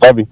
Darby.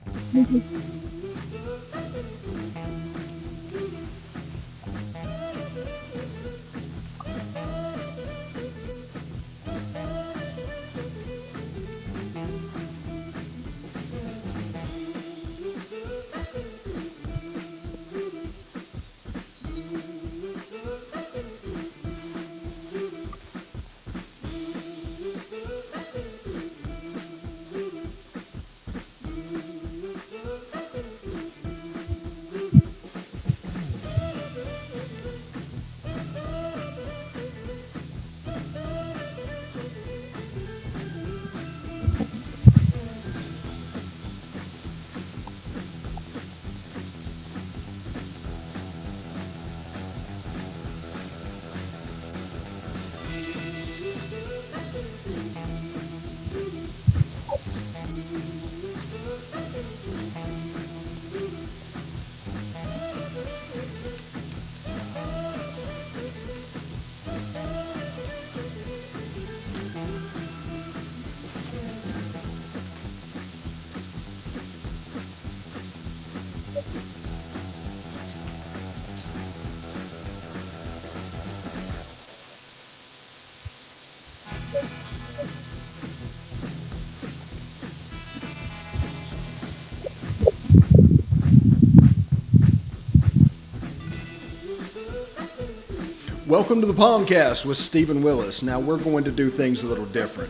Welcome to the POMcast with Stephen Willis. Now we're going to do things a little different.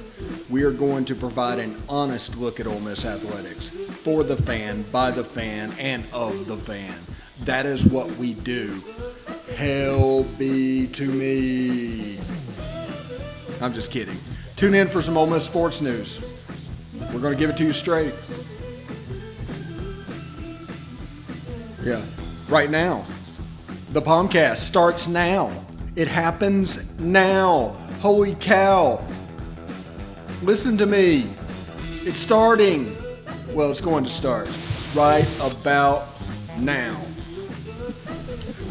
We are going to provide an honest look at Ole Miss athletics for the fan, by the fan, and of the fan. That is what we do. Hell be to me. I'm just kidding. Tune in for some Ole Miss sports news. We're going to give it to you straight. Yeah, right now. The POMcast starts now. It happens now. Holy cow. Listen to me. It's starting. Well, it's going to start right about now.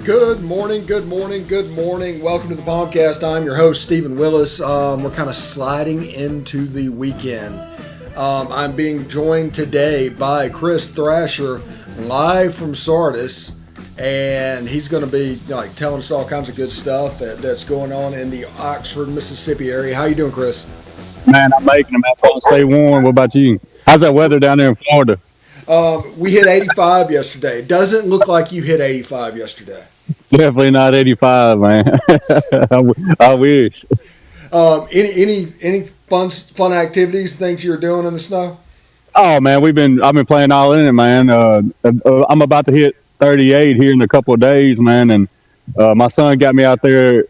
Good morning, good morning, good morning. Welcome to the POMcast. I'm your host, Stephen Willis. We're kind of sliding into the weekend. I'm being joined today by Chris Thrasher, live from Sardis. And he's going to be telling us all kinds of good stuff that's going on in the Oxford, Mississippi area. How you doing, Chris? Man, I'm making them. I'm trying to stay warm. What about you? How's that weather down there in Florida? We hit 85 yesterday. It doesn't look like you hit 85 yesterday. Definitely not 85, man. I wish. Any fun activities, things you're doing in the snow? Oh man, I've been playing all in it, man. I'm about to hit 38 here in a couple of days, man, and my son got me out there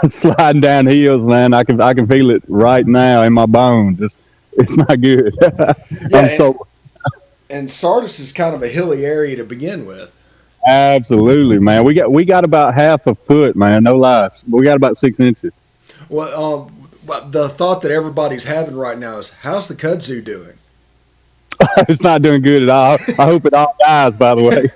sliding down hills, man. I can feel it right now in my bones. It's not good. Yeah, and Sardis is kind of a hilly area to begin with. Absolutely, man. We got about half a foot, man. No lies. We got about 6 inches. Well, the thought that everybody's having right now is, how's the kudzu doing? It's not doing good at all. I hope it all dies, by the way.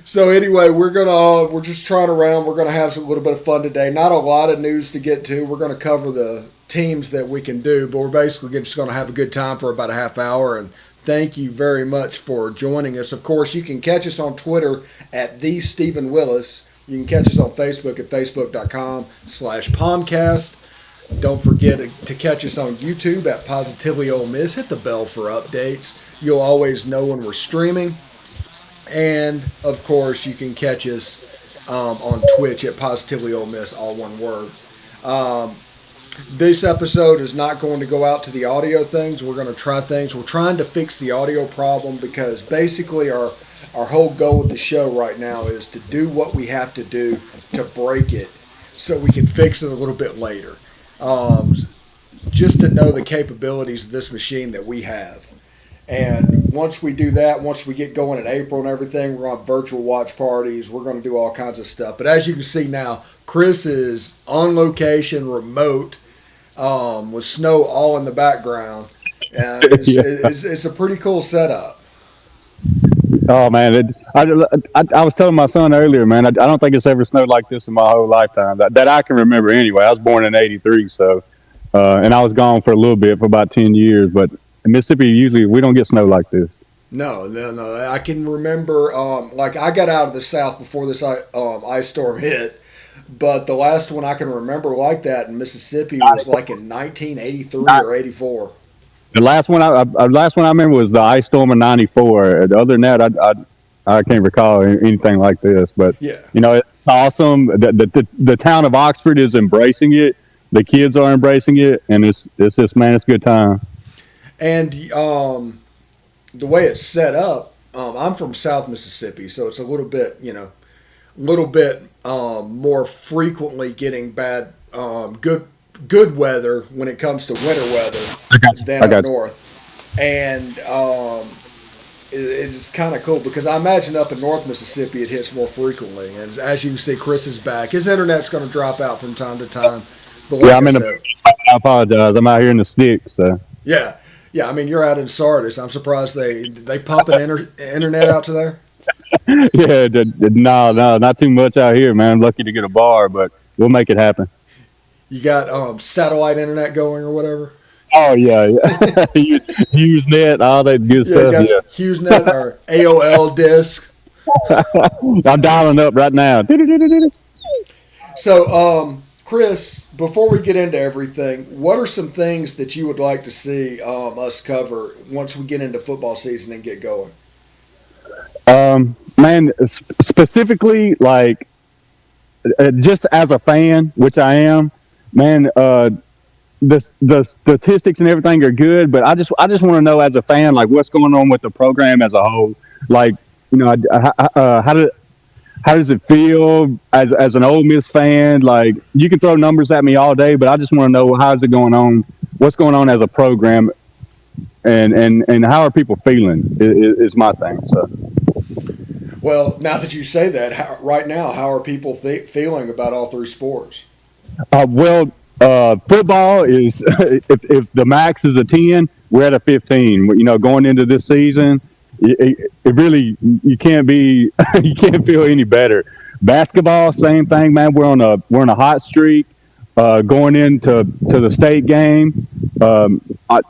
So anyway, we're just trotting around. We're gonna have a little bit of fun today. Not a lot of news to get to. We're gonna cover the teams that we can do, but we're basically just gonna have a good time for about a half hour. And thank you very much for joining us. Of course, you can catch us on Twitter at the Stephen Willis. You can catch us on Facebook at facebook.com/POMcast. Don't forget to catch us on YouTube at Positively Ole Miss. Hit the bell for updates. You'll always know when we're streaming. And, of course, you can catch us on Twitch at Positively Ole Miss, all one word. This episode is not going to go out to the audio things. We're going to try things. We're trying to fix the audio problem because basically our whole goal with the show right now is to do what we have to do to break it so we can fix it a little bit later. Just to know the capabilities of this machine that we have. And once we do that, once we get going in April and everything, we're on virtual watch parties. We're going to do all kinds of stuff. But as you can see now, Chris is on location, remote, with snow all in the background. And it's a pretty cool setup. Oh, man. I was telling my son earlier, man, I don't think it's ever snowed like this in my whole lifetime. That I can remember anyway. I was born in 83, so, and I was gone for a little bit, for about 10 years. But Mississippi usually we don't get snow like this. No, no, no. I can remember, like I got out of the South before this ice storm hit, but the last one I can remember like that in Mississippi was like in 1983 or 84. The last one I remember was the ice storm of '94. Other than that, I can't recall anything like this. But Yeah, it's awesome. The town of Oxford is embracing it. The kids are embracing it, and it's just, man, it's a good time. and the way it's set up, I'm from South Mississippi, so it's a little bit, little bit more frequently getting bad, good weather when it comes to winter weather I got you. than I up got you. north, and it's kind of cool because I imagine up in North Mississippi it hits more frequently, and as you can see, Chris is back. His internet's going to drop out from time to time, but Yeah, like I I'm in the. said, I apologize. I'm out here in the sticks. So. yeah, yeah. I mean, you're out in Sardis. I'm surprised they pop an internet out to there. Yeah, no, no, not too much out here, man. I'm lucky to get a bar, but we'll make it happen. You got satellite internet going or whatever. Oh yeah, yeah. Usenet, all that good Yeah, you stuff. got Yeah, HughesNet or AOL disk. I'm dialing up right now. So, Chris, before we get into everything, what are some things that you would like to see us cover once we get into football season and get going? Man, specifically, like, just as a fan, which I am, man. The statistics and everything are good, but I just want to know as a fan, like, what's going on with the program as a whole. Like, how do how does it feel as an Ole Miss fan? Like, you can throw numbers at me all day, but I just want to know how's it going on, what's going on as a program, and how are people feeling is my thing. So, Well, now that you say that, right now, how are people feeling about all three sports? well, football is if the max is a 10, we're at a 15. Going into this season, it really you can't be you can't feel any better. Basketball, same thing, man. We're on a hot streak. Going into the state game, I,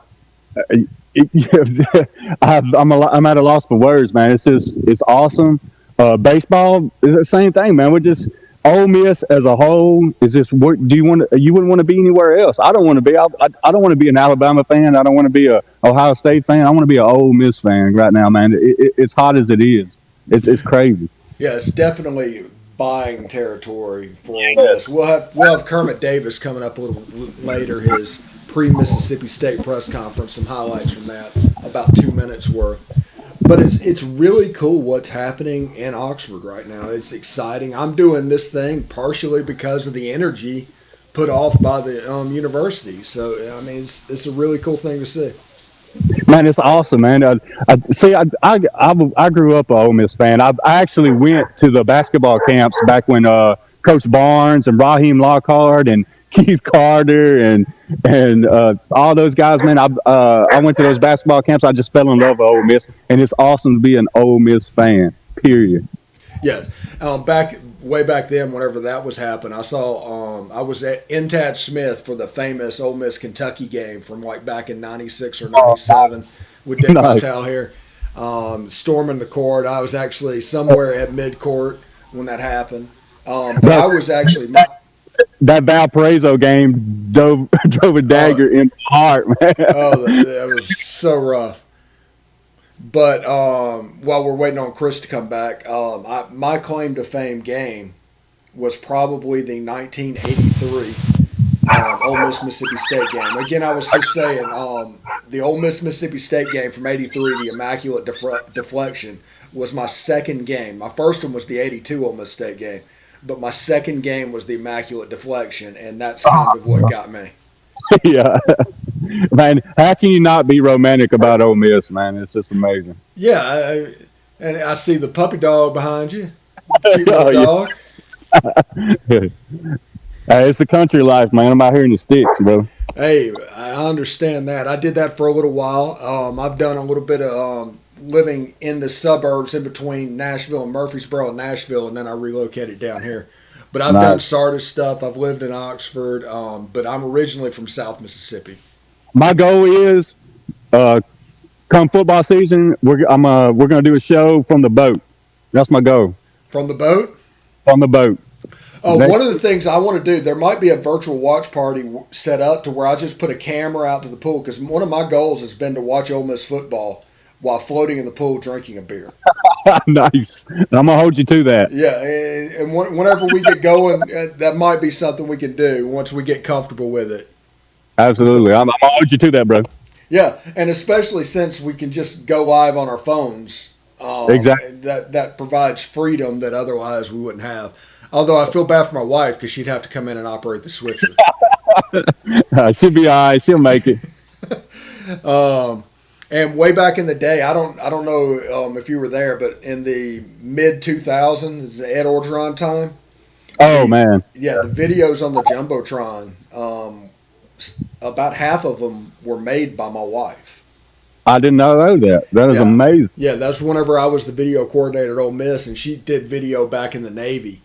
I'm at a loss for words, man. It's awesome. Baseball is the same thing, man. We're just Ole Miss as a whole is just. Do you wouldn't want to be anywhere else? I don't want to be. I don't want to be an Alabama fan. I don't want to be a Ohio State fan. I want to be an Ole Miss fan right now, man. It's hot as it is. It's crazy. Yeah, it's definitely buying territory for Ole Miss. We'll have Kermit Davis coming up a little later. His pre-Mississippi State press conference, some highlights from that, about 2 minutes worth. But it's really cool what's happening in Oxford right now. It's exciting. I'm doing this thing partially because of the energy put off by the university. So I mean, it's a really cool thing to see. Man, it's awesome, man. I grew up a Ole Miss fan. I actually went to the basketball camps back when Coach Barnes and Raheem Lockhart and Keith Carter and all those guys, man. I went to those basketball camps. I just fell in love with Ole Miss, and it's awesome to be an Ole Miss fan. Period. Yes, way back then, whenever that was happening, I saw I was in Tad Smith for the famous Ole Miss Kentucky game from like back in '96 or '97 with Dick Nice. Vitale here, storming the court. I was actually somewhere at midcourt when that happened, but I That was actually that Valparaiso game drove a uh, dagger in the heart, man. oh that was so rough. But while we're waiting on Chris to come back, my claim to fame game was probably the 1983 Ole Miss Mississippi State game. Again, I was just saying the Ole Miss Mississippi State game from '83, the Immaculate Deflection, was my second game. My first one was the '82 Ole Miss State game, but my second game was the Immaculate Deflection, and that's kind of what got me. Yeah, man. How can you not be romantic about Ole Miss, man? It's just amazing. Yeah, and I see the puppy dog behind you, cute little Oh yeah. dog. It's the country life, man. I'm out here in the sticks, bro. Hey, I understand that. I did that for a little while. I've done a little bit of living in the suburbs in between Nashville and Murfreesboro and Nashville, and then I relocated down here. But I've done Nice. Sardis stuff. I've lived in Oxford, but I'm originally from South Mississippi. My goal is uh, come football season, we're gonna do a show from the boat. That's my goal. From the boat? From the boat. Oh, one of the things I want to do, there might be a virtual watch party set up to where I just put a camera out to the pool because one of my goals has been to watch Ole Miss football while floating in the pool drinking a beer. Nice. I'm gonna hold you to that. Yeah, and whenever we get going, that might be something we can do once we get comfortable with it. Absolutely. I'm gonna hold you to that, bro. Yeah, and especially since we can just go live on our phones, Exactly. that provides freedom that otherwise we wouldn't have. Although I feel bad for my wife because she'd have to come in and operate the switcher. She'll be all right. She'll make it. And way back in the day, I don't know if you were there, but in the mid 2000s, Ed Orgeron time, Oh the man. yeah, the videos on the jumbotron, about half of them were made by my wife. I didn't know that. That is Yeah, amazing. yeah, that's whenever I was the video coordinator at Ole Miss, and she did video back in the Navy.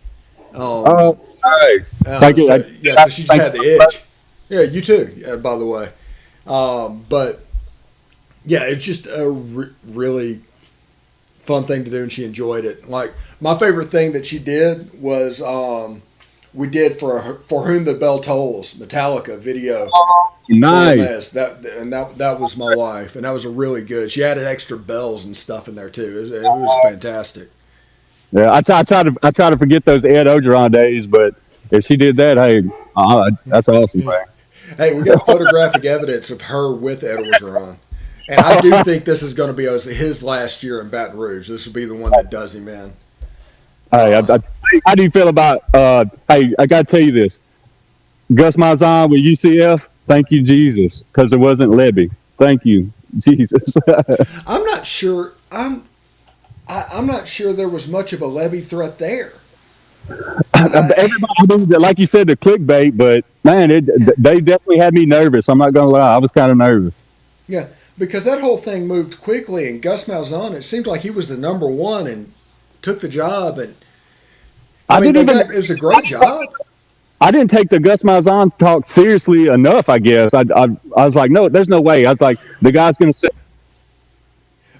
Um, Oh, nice. Thank you. so she just Thank had the itch. Yeah, you too. By the way, but yeah, it's just a really fun thing to do, and she enjoyed it. Like my favorite thing that she did was we did for whom the bell tolls Metallica video for Ole Nice. Miss. That was my wife, and that was a really good. She added extra bells and stuff in there too. It was fantastic. Yeah, I try to forget those Ed Ogeron days, but if she did that, hey, that's awesome, man. Hey, we got photographic evidence of her with Ed Orgeron. And I do think this is going to be his last year in Baton Rouge. This will be the one that does him in. Hey, how do you feel about? Hey, I got to tell you this. Gus Malzahn with UCF. Thank you, Jesus, because it wasn't Levy. Thank you, Jesus. I'm not sure. I'm not sure there was much of a levy threat there. Everybody knew that, like you said, the clickbait, but man, they definitely had me nervous. I'm not gonna lie, I was kind of nervous. Yeah, because that whole thing moved quickly, and Gus Malzahn, it seemed like he was the number one and took the job. And I I mean, didn't even. it was a great job. I didn't take the Gus Malzahn talk seriously enough. I guess I was like, no, there's no way. I was like, the guy's gonna say,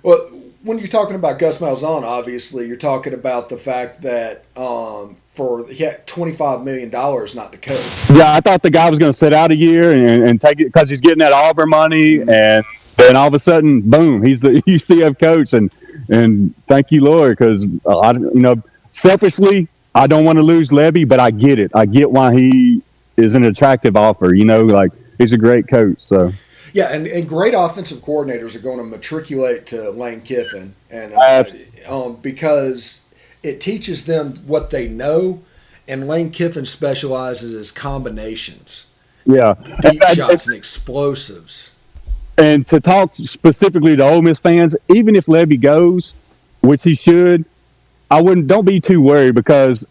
Well, when you're talking about Gus Malzahn, obviously you're talking about the fact that he had $25 million not to coach. yeah, I thought the guy was gonna sit out a year and take it because he's getting that Auburn money, Mm-hmm. and then all of a sudden, boom, he's the UCF coach, and thank you, Lord, because selfishly, I don't want to lose Levy, but I get it. I get why he is an attractive offer. Like he's a great coach. So Yeah, and great offensive coordinators are going to matriculate to Lane Kiffin, and uh, because it teaches them what they know, and Lane Kiffin specializes as combinations, yeah, deep shots, and explosives. and to talk specifically to Ole Miss fans, even if Levy goes, which he should, I wouldn't. Don't be too worried because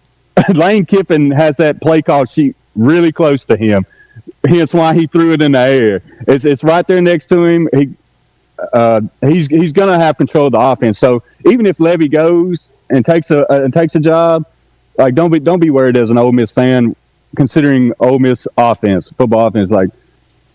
Lane Kiffin has that play call sheet really close to him. Hence why he threw it in the air. It's right there next to him. He's gonna have control of the offense. So even if Levy goes and takes a job, like don't be worried as an Ole Miss fan, considering Ole Miss football offense. Like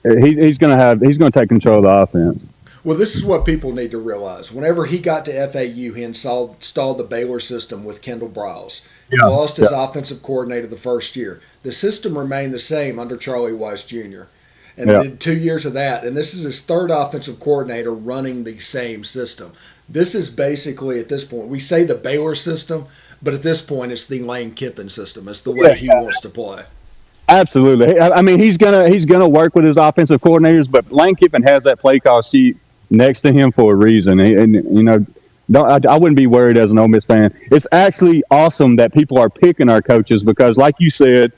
he's gonna take control of the offense. Well, this is what people need to realize. Whenever he got to FAU, he installed the Baylor system with Kendall Briles. He Yeah, lost yeah, his offensive coordinator the first year. The system remained the same under Charlie Weiss Jr. And yeah. then 2 years of that, and this is his third offensive coordinator running the same system. This is basically, at this point, we say the Baylor system, but at this point, it's the Lane Kiffin system. It's the way he wants to play. Absolutely. I mean, he's gonna work with his offensive coordinators, but Lane Kiffin has that play call sheet next to him for a reason, and I wouldn't be worried as an Ole Miss fan. It's actually awesome that people are picking our coaches because, like you said,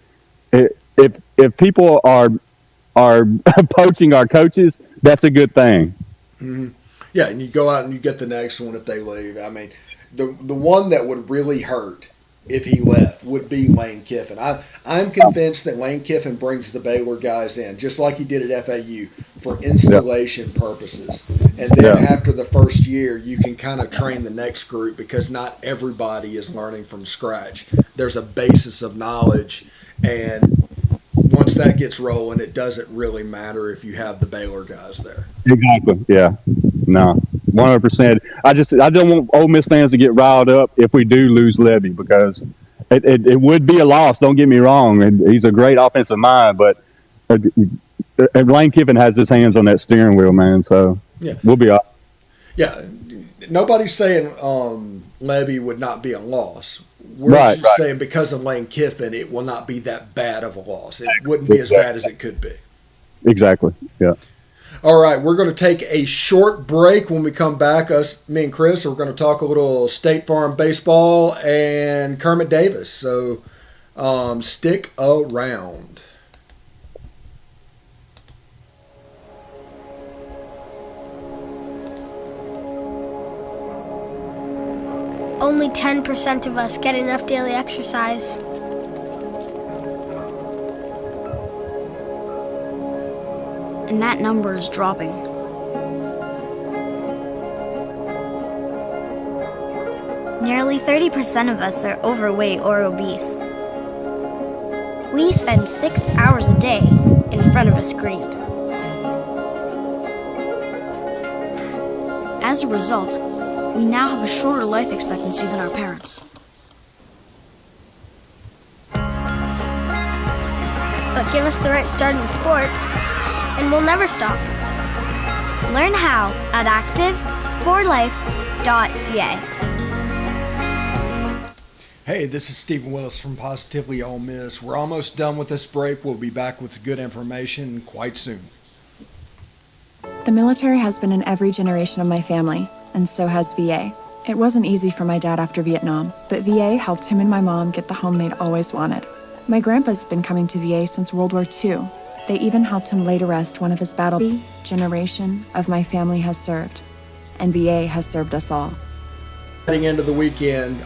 if people are poaching our coaches, that's a good thing. Mm-hmm. Yeah, and you go out and you get the next one if they leave. I mean, the one that would really hurt if he left would be Lane Kiffin. I'm convinced that Lane Kiffin brings the Baylor guys in, just like he did at FAU, for installation purposes. And then Yeah. after the first year, you can kind of train the next group because not everybody is learning from scratch. There's a basis of knowledge, and once that gets rolling, it doesn't really matter if you have the Baylor guys there. Exactly. Yeah. No. 100%. I don't want Ole Miss fans to get riled up if we do lose Levy because it would be a loss. Don't get me wrong. And he's a great offensive mind, but Lane Kiffin has his hands on that steering wheel, man. So Yeah, we'll be all yeah. Nobody's saying Levy would not be a loss. We're right. just Right. saying because of Lane Kiffin, it will not be that bad of a loss. It wouldn't be as bad Exactly. as it could be. Exactly. Yeah. All right, we're going to take a short break. When we come back, me and Chris, are going to talk a little State Farm baseball and Kermit Davis. So stick around. Only 10% of us get enough daily exercise. And that number is dropping. Nearly 30% of us are overweight or obese. We spend 6 hours a day in front of a screen. As a result, we now have a shorter life expectancy than our parents. But give us the right start in sports, and we'll never stop. Learn how at active4life.ca. Hey, this is Stephen Willis from Positively Ole Miss. We're almost done with this break. We'll be back with good information quite soon. The military has been in every generation of my family, and so has VA. It wasn't easy for my dad after Vietnam, but VA helped him and my mom get the home they'd always wanted. My grandpa's been coming to VA since World War II. They even helped him lay to rest one of his battles. Every generation of my family has served, and VA has served us all. Heading into the weekend,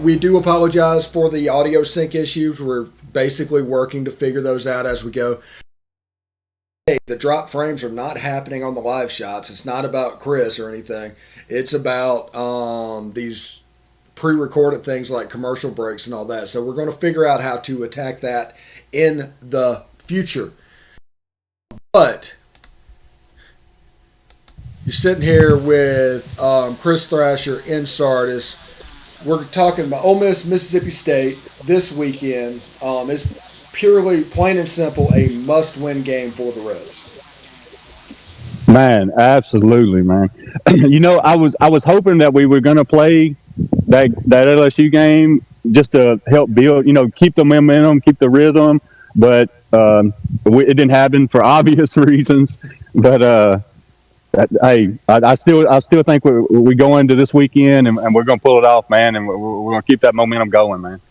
we do apologize for the audio sync issues. We're basically working to figure those out as we go. Hey, the drop frames are not happening on the live shots. It's not about Chris or anything. It's about these pre-recorded things like commercial breaks and all that. So we're going to figure out how to attack that in the future. But you're sitting here with Chris Thrasher in Sardis. We're talking about Ole Miss, Mississippi State this weekend. It's purely, plain and simple, a must-win game for the Reds. Man, absolutely, man. I was hoping that we were going to play that LSU game just to help build, keep the momentum, keep the rhythm, but it didn't happen for obvious reasons. But hey, I still think we go into this weekend and we're going to pull it off, man, and we're going to keep that momentum going, man.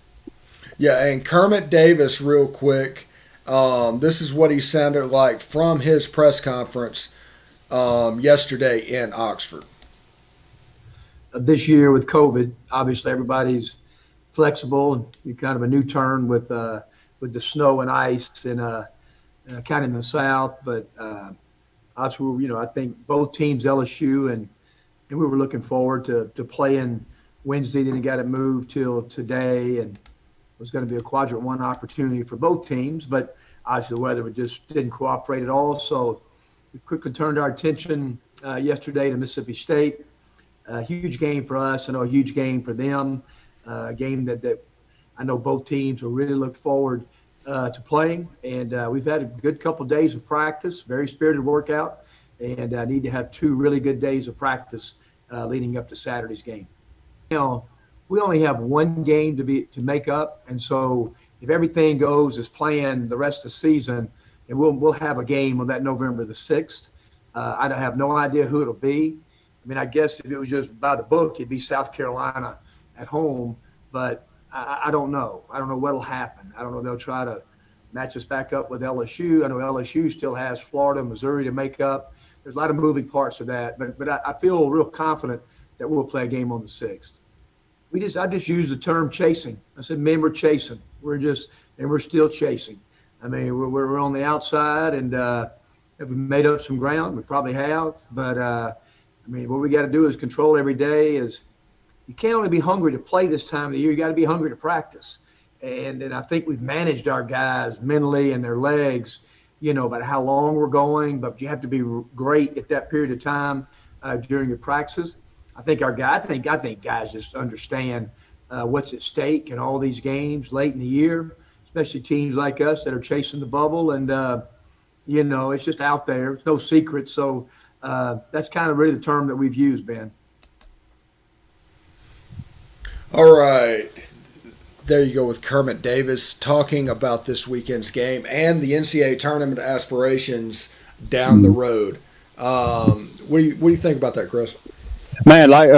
Yeah, and Kermit Davis, real quick, this is what he sounded like from his press conference yesterday in Oxford. This year with COVID, obviously everybody's flexible. And kind of a new turn with the snow and ice and kind of in the south. But obviously, I think both teams, LSU and we were looking forward to playing Wednesday. Then it got it moved till today, and it was going to be a quadrant one opportunity for both teams. But obviously the weather just didn't cooperate at all. So we quickly turned our attention yesterday to Mississippi State. A huge game for us. I know a huge game for them. A game that I know both teams will really look forward to playing. And we've had a good couple of days of practice, very spirited workout, and need to have 2 really good days of practice leading up to Saturday's game. We only have 1 game to make up, and so if everything goes as planned the rest of the season, and we'll have a game on that November the 6th. I have no idea who it'll be. I mean, I guess if it was just by the book, it'd be South Carolina at home, but I don't know. I don't know what'll happen. I don't know if they'll try to match us back up with LSU. I know LSU still has Florida, Missouri to make up. There's a lot of moving parts of that, but I feel real confident that we'll play a game on the 6th. I just used the term chasing. I said, man, we're chasing. We're still chasing. I mean, we're on the outside, and have we made up some ground? We probably have, but I mean, what we got to do is control every day. You can't only be hungry to play this time of the year. You got to be hungry to practice. And I think we've managed our guys mentally and their legs, about how long we're going, but you have to be great at that period of time during your practices. I think guys just understand what's at stake in all these games late in the year, especially teams like us that are chasing the bubble. And, it's just out there. It's no secret. So that's kind of really the term that we've used, Ben. All right. There you go with Kermit Davis talking about this weekend's game and the NCAA tournament aspirations down the road. What do you think about that, Chris? Man, like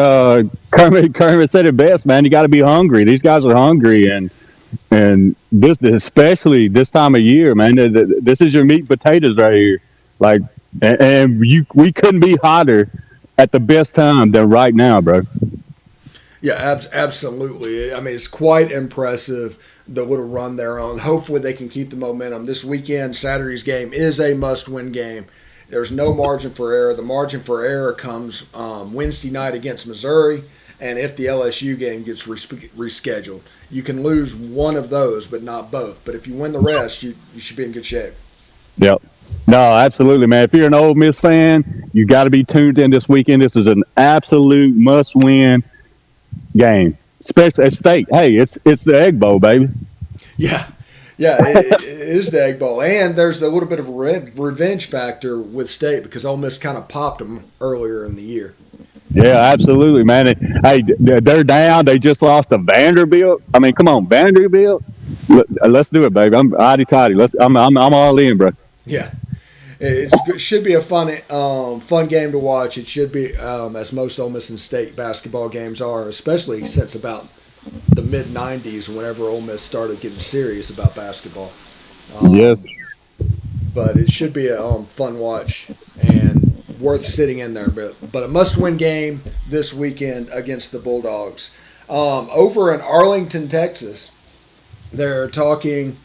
Kermit said it best, man. You got to be hungry. These guys are hungry, and this especially this time of year, man. This is your meat and potatoes right here. Like, and we couldn't be hotter at the best time than right now, bro. Yeah, absolutely. I mean, it's quite impressive the little run they're on. Hopefully, they can keep the momentum. This weekend, Saturday's game is a must-win game. There's no margin for error. The margin for error comes Wednesday night against Missouri, and if the LSU game gets rescheduled. You can lose one of those, but not both. But if you win the rest, you should be in good shape. Yep. No, absolutely, man. If you're an Ole Miss fan, you got to be tuned in this weekend. This is an absolute must-win game, especially at State. Hey, it's the Egg Bowl, baby. Yeah, it is the Egg Bowl, and there's a little bit of a revenge factor with State because Ole Miss kind of popped them earlier in the year. Yeah, absolutely, man. Hey, they're down. They just lost to Vanderbilt. I mean, come on, Vanderbilt. Let's do it, baby. I'm hotty-toddy. I'm all in, bro. Yeah. It should be a fun game to watch. It should be, as most Ole Miss and State basketball games are, especially since about the mid-'90s, whenever Ole Miss started getting serious about basketball. Yes. But it should be a fun watch and worth sitting in there. But a must-win game this weekend against the Bulldogs. Over in Arlington, Texas, they're talking...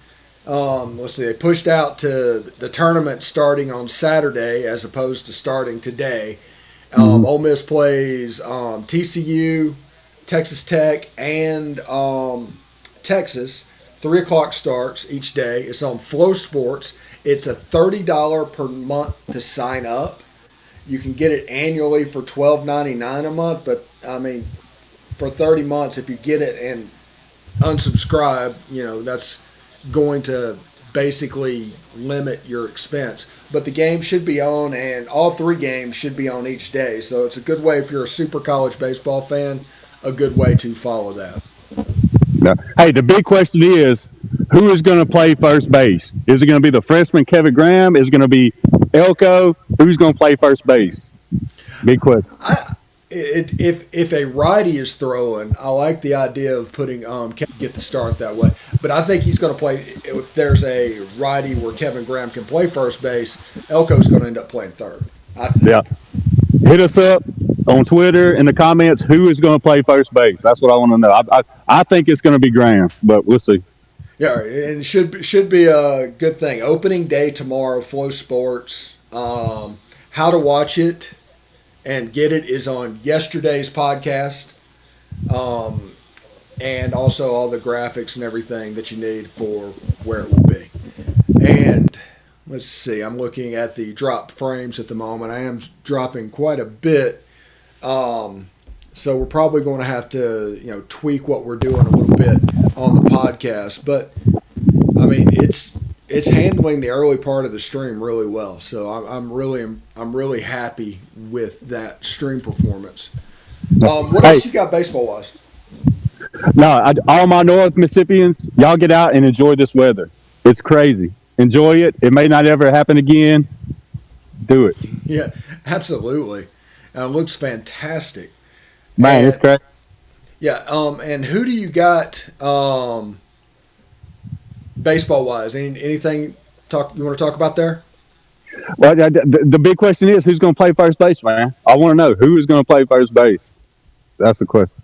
they pushed out to the tournament starting on Saturday as opposed to starting today. Ole Miss plays TCU, Texas Tech, and Texas. 3 o'clock starts each day. It's on Flow Sports. It's a $30 per month to sign up. You can get it annually for $12.99 a month, but I mean, for 30 months, if you get it and unsubscribe, that's going to basically limit your expense. But the game should be on, and all 3 games should be on each day. So it's a good way, if you're a super college baseball fan, a good way to follow that. No. Hey, the big question is, who is going to play first base? Is it going to be the freshman Kevin Graham? Is it going to be Elko? Who's going to play first base? Big question. If a righty is throwing, I like the idea of putting get the start that way. But I think he's going to play. If there's a righty where Kevin Graham can play first base, Elko's going to end up playing third. I think. Yeah. Hit us up on Twitter in the comments. Who is going to play first base? That's what I want to know. I think it's going to be Graham, but we'll see. Yeah, and it should be a good thing. Opening day tomorrow, Flow Sports. How to watch it and get it is on yesterday's podcast, and also all the graphics and everything that you need for where it will be. And let's see, I'm looking at the drop frames at the moment. I am dropping quite a bit, so we're probably going to have to tweak what we're doing a little bit on the podcast. But I mean, it's handling the early part of the stream really well. So I'm really happy with that stream performance. What else you got baseball wise? No, all my North Mississippians, y'all get out and enjoy this weather. It's crazy. Enjoy it. It may not ever happen again. Do it. Yeah, absolutely. It looks fantastic. Man, it's crazy. Yeah. And who do you got? Baseball wise, anything you want to talk about there? Well, the big question is, who's going to play first base, man? I want to know who is going to play first base. That's the question.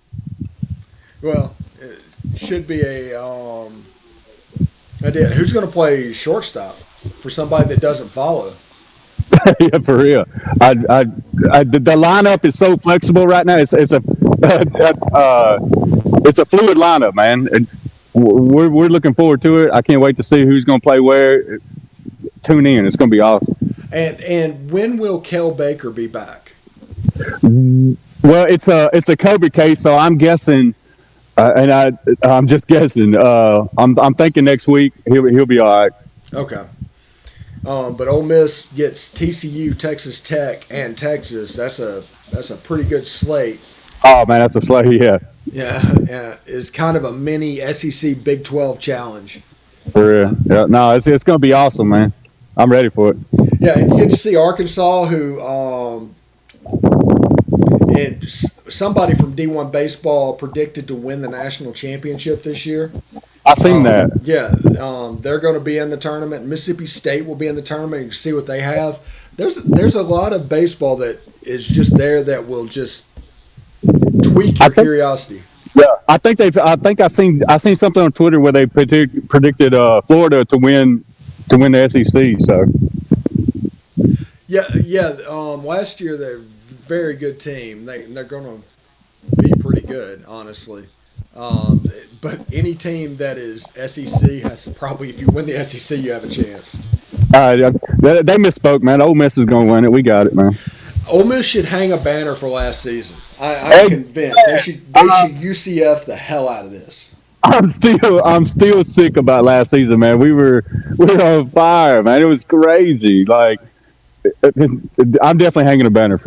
Well, it should be who's going to play shortstop for somebody that doesn't follow? Yeah, for real. The lineup is so flexible right now. It's a fluid lineup, man. We're looking forward to it. I can't wait to see who's going to play where. tune in. It's going to be awesome. And when will Kel Baker be back? Well, it's a COVID case, so I'm guessing, I'm just guessing. I'm thinking next week he'll be all right. Okay. But Ole Miss gets TCU, Texas Tech, and Texas. That's a pretty good slate. Oh man, that's a slay. Yeah, Yeah, it's kind of a mini SEC Big 12 challenge. for real. Yeah, no, it's going to be awesome, man. I'm ready for it. Yeah, and you get to see Arkansas, who and somebody from D1 baseball predicted to win the national championship this year. I seen that. Yeah, they're going to be in the tournament. Mississippi State will be in the tournament. You can see what they have. There's a lot of baseball that is just there that will just tweak your curiosity. Yeah, I think I seen something on Twitter where they predicted Florida to win the SEC. So Yeah. Last year they're a very good team. They're going to be pretty good, honestly. But any team that is SEC has to probably, if you win the SEC, you have a chance. they misspoke, man. Ole Miss is going to win it. We got it, man. Ole Miss should hang a banner for last season. I'm convinced they should UCF the hell out of this. I'm still sick about last season, man. We were on fire, man. It was crazy. Like, I'm definitely hanging a banner for